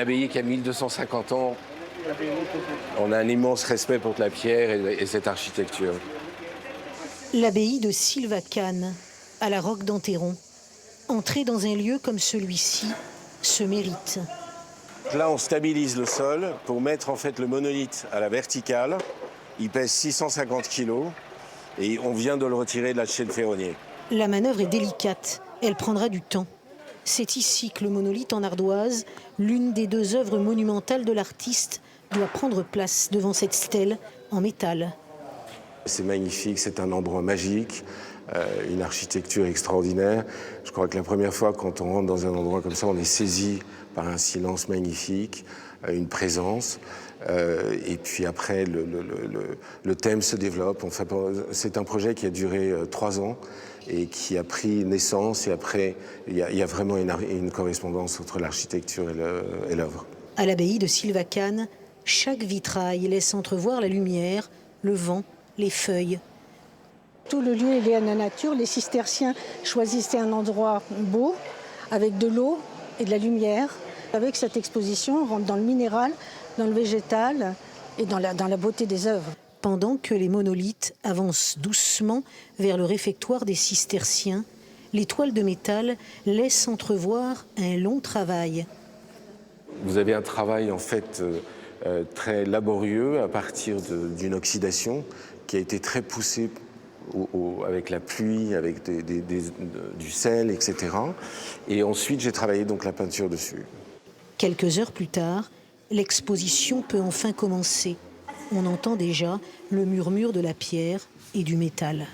L'abbaye qui a 1250 ans, on a un immense respect pour la pierre et cette architecture. L'abbaye de Silvacane, à la Roque d'Enterron. Entrer dans un lieu comme celui-ci se mérite. Là, on stabilise le sol pour mettre en fait le monolithe à la verticale. Il pèse 650 kg et on vient de le retirer de la chaîne ferronnier. La manœuvre est délicate, elle prendra du temps. C'est ici que le monolithe en ardoise, l'une des deux œuvres monumentales de l'artiste, doit prendre place devant cette stèle en métal. C'est magnifique, c'est un endroit magique, une architecture extraordinaire. Je crois que la première fois quand on rentre dans un endroit comme ça, on est saisi par un silence magnifique, une présence. Et puis après, le thème se développe. C'est un projet qui a duré 3 ans et qui a pris naissance. Et après, il y a vraiment une correspondance entre l'architecture et l'œuvre. À l'abbaye de Silvacane, chaque vitrail laisse entrevoir la lumière, le vent, les feuilles. Tout le lieu est lié à la nature. Les cisterciens choisissaient un endroit beau, avec de l'eau et de la lumière. Avec cette exposition, on rentre dans le minéral, dans le végétal et dans la beauté des œuvres. Pendant que les monolithes avancent doucement vers le réfectoire des cisterciens, les toiles de métal laissent entrevoir un long travail. Vous avez un travail en fait très laborieux à partir d'une oxydation qui a été très poussée avec la pluie, avec du sel, etc. Et ensuite, j'ai travaillé donc la peinture dessus. Quelques heures plus tard, l'exposition peut enfin commencer. On entend déjà le murmure de la pierre et du métal.